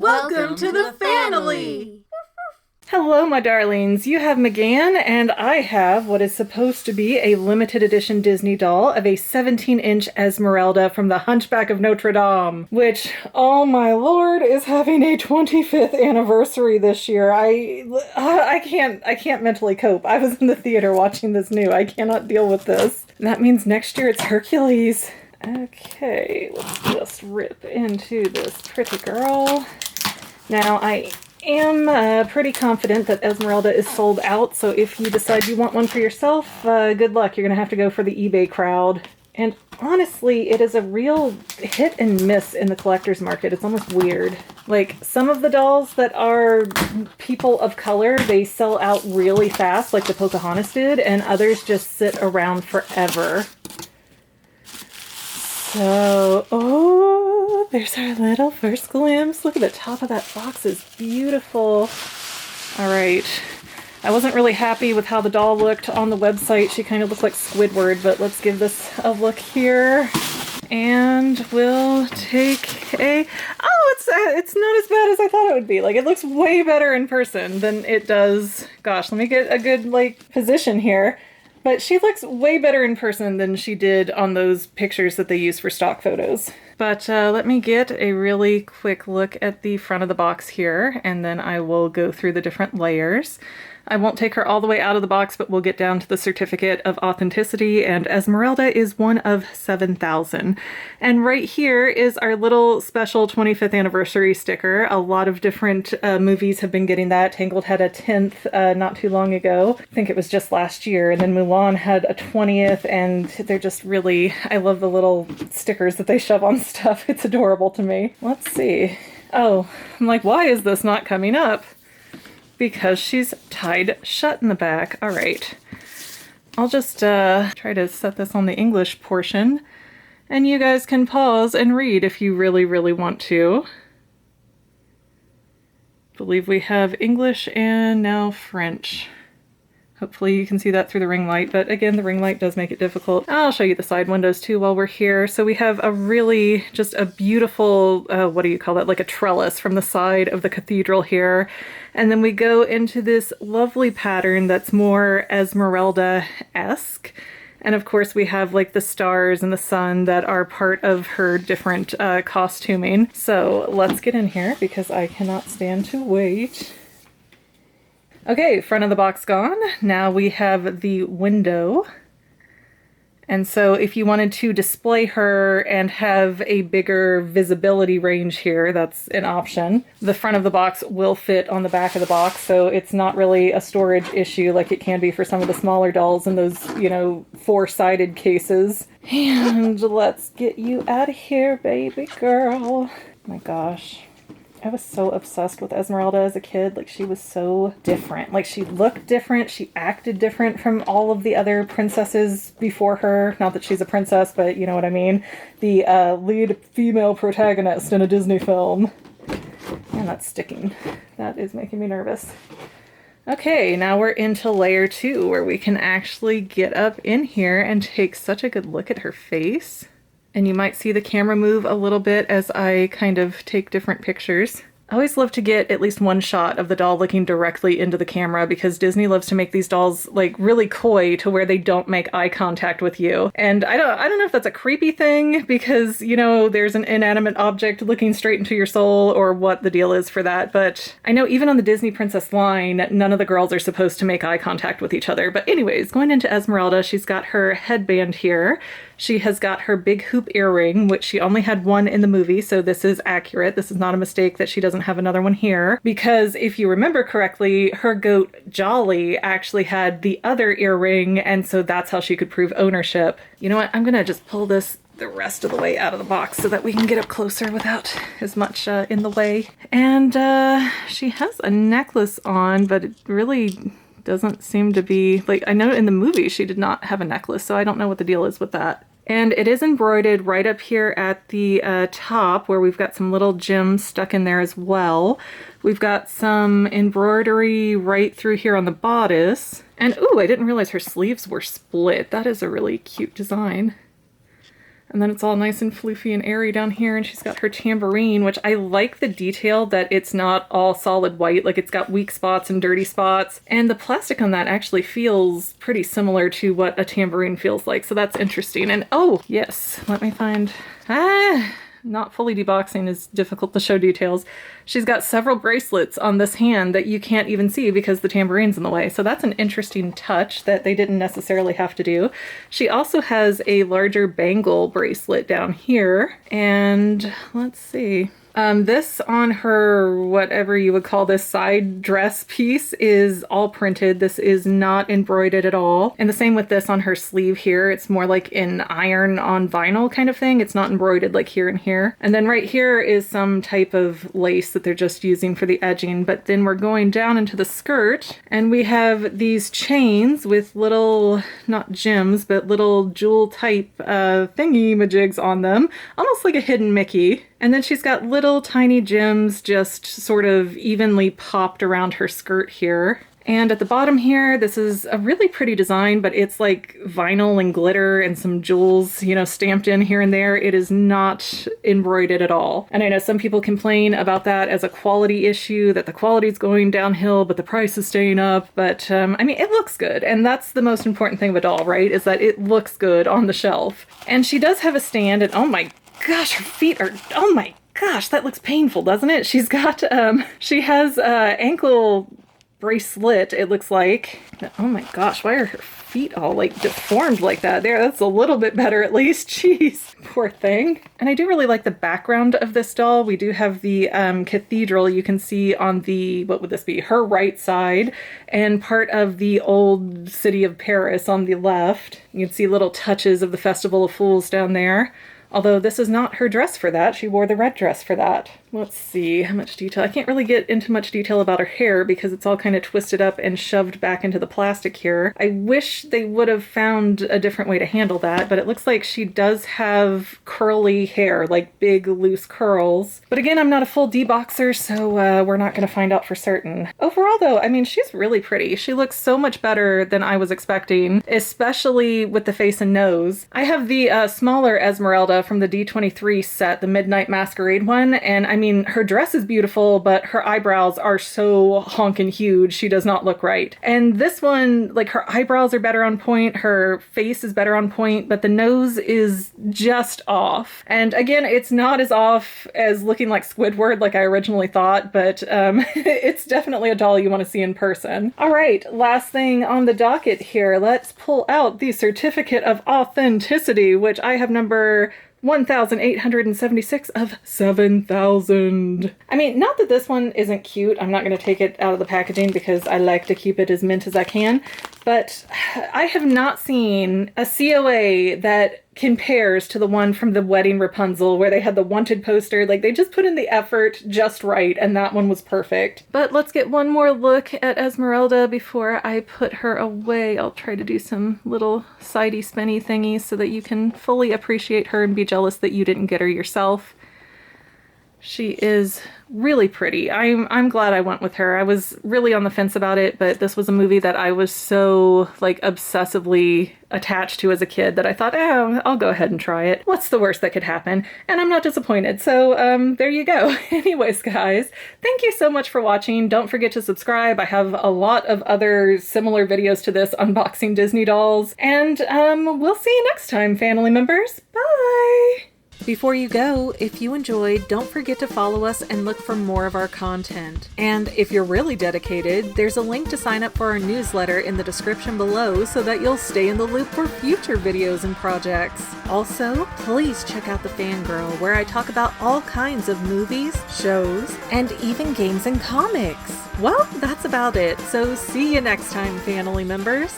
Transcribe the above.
Welcome to the FANily! Hello, my darlings. You have McGann, and I have what is supposed to be a limited edition Disney doll of a 17-inch Esmeralda from the Hunchback of Notre Dame, which, oh my lord, is having a 25th anniversary this year. I can't mentally cope. I was in the theater watching this new. I cannot deal with this. And that means next year it's Hercules. Okay, let's just rip into this pretty girl. Now, I am pretty confident that Esmeralda is sold out, so if you decide you want one for yourself, good luck. You're going to have to go for the eBay crowd. And honestly, it is a real hit and miss in the collector's market. It's almost weird. Like, some of the dolls that are people of color, they sell out really fast, like the Pocahontas did, and others just sit around forever. So, oh, there's our little first glimpse. Look at the top of that box, is beautiful. All right. I wasn't really happy with how the doll looked on the website. She kind of looked like Squidward, but let's give this a look here. And we'll take a... Oh, it's not as bad as I thought it would be. Like, it looks way better in person than it does. Gosh, let me get a good, like, position here. But she looks way better in person than she did on those pictures that they use for stock photos. But let me get a really quick look at the front of the box here, and then I will go through the different layers. I won't take her all the way out of the box, but we'll get down to the certificate of authenticity, and Esmeralda is one of 7,000. And right here is our little special 25th anniversary sticker. A lot of different movies have been getting that. Tangled had a 10th not too long ago. I think it was just last year. And then Mulan had a 20th, and they're just really... I love the little stickers that they shove on stuff. It's adorable to me. Let's see. Oh, I'm like, why is this not coming up? Because she's tied shut in the back. All right. I'll just try to set this on the English portion, and you guys can pause and read if you really, really want to. I believe we have English and now French. Hopefully you can see that through the ring light, but again, the ring light does make it difficult. I'll show you the side windows too while we're here. So we have a really, just a beautiful, what do you call that? Like a trellis from the side of the cathedral here. And then we go into this lovely pattern that's more Esmeralda-esque. And of course we have like the stars and the sun that are part of her different costuming. So let's get in here because I cannot stand to wait. Okay, front of the box gone. Now we have the window. And so if you wanted to display her and have a bigger visibility range here, that's an option. The front of the box will fit on the back of the box, so it's not really a storage issue like it can be for some of the smaller dolls in those, you know, four-sided cases. And let's get you out of here, baby girl. Oh my gosh. I was so obsessed with Esmeralda as a kid. Like, she was so different. Like, she looked different. She acted different from all of the other princesses before her. Not that she's a princess, but you know what I mean. The lead female protagonist in a Disney film. And that's sticking. That is making me nervous. Okay, now we're into layer 2, where we can actually get up in here and take such a good look at her face. And you might see the camera move a little bit as I kind of take different pictures. I always love to get at least one shot of the doll looking directly into the camera because Disney loves to make these dolls like really coy to where they don't make eye contact with you. And I don't know if that's a creepy thing because, you know, there's an inanimate object looking straight into your soul or what the deal is for that. But I know even on the Disney Princess line, none of the girls are supposed to make eye contact with each other. But anyways, going into Esmeralda, she's got her headband here. She has got her big hoop earring, which she only had one in the movie, so this is accurate. This is not a mistake that she doesn't have another one here. Because if you remember correctly, her goat Jolly actually had the other earring, and so that's how she could prove ownership. You know what? I'm gonna just pull this the rest of the way out of the box so that we can get up closer without as much in the way. And she has a necklace on, but it really doesn't seem to be, like, I know in the movie she did not have a necklace, so I don't know what the deal is with that. And it is embroidered right up here at the top where we've got some little gems stuck in there as well. We've got some embroidery right through here on the bodice. And ooh, I didn't realize her sleeves were split. That is a really cute design. And then it's all nice and floofy and airy down here, and she's got her tambourine, which I like the detail that it's not all solid white, like it's got weak spots and dirty spots. And the plastic on that actually feels pretty similar to what a tambourine feels like, so that's interesting. And oh, yes, let me find... not fully deboxing is difficult to show details. She's got several bracelets on this hand that you can't even see because the tambourine's in the way. So that's an interesting touch that they didn't necessarily have to do. She also has a larger bangle bracelet down here. And let's see. This on her, whatever you would call this side dress piece, is all printed. This is not embroidered at all. And the same with this on her sleeve here. It's more like an iron on vinyl kind of thing. It's not embroidered like here and here. And then right here is some type of lace that they're just using for the edging. But then we're going down into the skirt and we have these chains with little, not gems, but little jewel type thingy-majigs on them. Almost like a hidden Mickey. And then she's got little tiny gems just sort of evenly popped around her skirt here. And at the bottom here, this is a really pretty design, but it's like vinyl and glitter and some jewels, you know, stamped in here and there. It is not embroidered at all. And I know some people complain about that as a quality issue, that the quality's going downhill, but the price is staying up. But I mean, it looks good. And that's the most important thing of a doll, right? Is that it looks good on the shelf. And she does have a stand, and oh my gosh, her feet are, oh my gosh, that looks painful, doesn't it? She's got, she has ankle bracelet, it looks like. Oh my gosh, why are her feet all like deformed like that? There, that's a little bit better at least. Jeez, poor thing. And I do really like the background of this doll. We do have the cathedral you can see on the, what would this be? Her right side, and part of the old city of Paris on the left. You can see little touches of the Festival of Fools down there. Although this is not her dress for that. She wore the red dress for that. Let's see how much detail. I can't really get into much detail about her hair because it's all kind of twisted up and shoved back into the plastic here. I wish they would have found a different way to handle that, but it looks like she does have curly hair, like big loose curls. But again, I'm not a full deboxer, so we're not going to find out for certain. Overall though, I mean, she's really pretty. She looks so much better than I was expecting, especially with the face and nose. I have the smaller Esmeralda from the D23 set, the Midnight Masquerade one, and I mean, her dress is beautiful, but her eyebrows are so honkin' huge, she does not look right. And this one, like, her eyebrows are better on point, her face is better on point, but the nose is just off. And again, it's not as off as looking like Squidward like I originally thought, but it's definitely a doll you want to see in person. All right, last thing on the docket here, let's pull out the Certificate of Authenticity, which I have number 1,876 of 7,000. I mean, not that this one isn't cute. I'm not going to take it out of the packaging because I like to keep it as mint as I can. But I have not seen a COA that compares to the one from the Wedding Rapunzel where they had the wanted poster. Like, they just put in the effort just right, and that one was perfect. But let's get one more look at Esmeralda before I put her away. I'll try to do some little sidey spinny thingies so that you can fully appreciate her and be jealous that you didn't get her yourself. She is really pretty. I'm glad I went with her. I was really on the fence about it, but this was a movie that I was so, like, obsessively attached to as a kid that I thought, oh, I'll go ahead and try it. What's the worst that could happen? And I'm not disappointed. So, there you go. Anyways, guys, thank you so much for watching. Don't forget to subscribe. I have a lot of other similar videos to this unboxing Disney dolls. And, we'll see you next time, FANily members. Bye! Before you go, if you enjoyed, don't forget to follow us and look for more of our content. And if you're really dedicated, there's a link to sign up for our newsletter in the description below so that you'll stay in the loop for future videos and projects. Also, please check out the Fangirl, where I talk about all kinds of movies, shows, and even games and comics. Well, that's about it, so see you next time, FANily members.